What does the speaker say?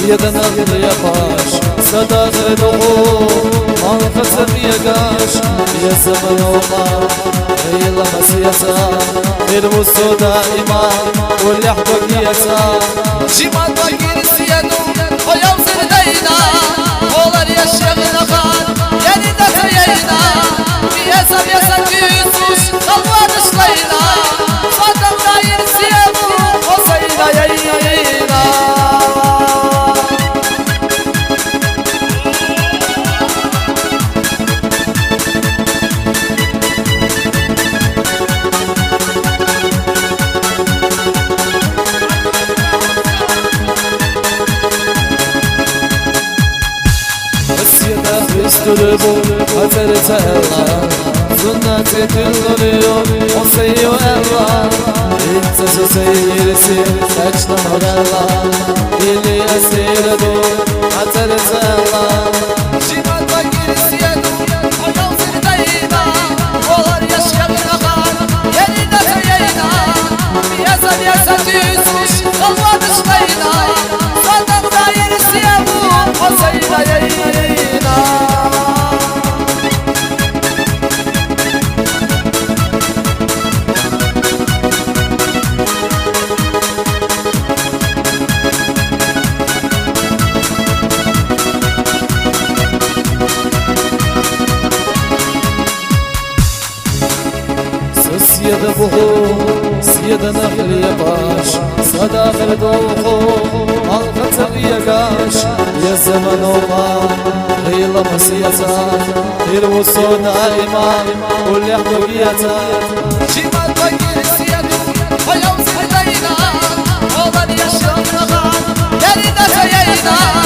يدنا غير يا باش صدى غير ما خسر يا قاش يا زمن وما يلا مسيسا الوسو دائما واللي حبك يسا شمال باقي السيادو ويوم سردينا والله يا شيخنا خان يعني نسينا يسا يسا جيسوش الله نشلينا صدق داير السيادو وصينا يينا Üstürübü hazırta Allah Sünneti dilleniyor o seyiyor Allah İntesi seyirisi saçlanır Allah İli esir edu hazırta Allah Şimal bakir siyedu o yol sirdeyna Oğlar yaşayana kal yerinde seyeyna Yasa yasa tüzüş Allah dışlayna Sadak dair siyedu o seyna yeyna سيادة بخو سيادة نخل يا باش صدا خلد وخو الخطر يا قاش يا زمن وما غيلا مسيسا الوسو دائما واللي حبك يسا شمال باقي السيادو ويوم سردينا والله يا شيخنا خان يعني نسينا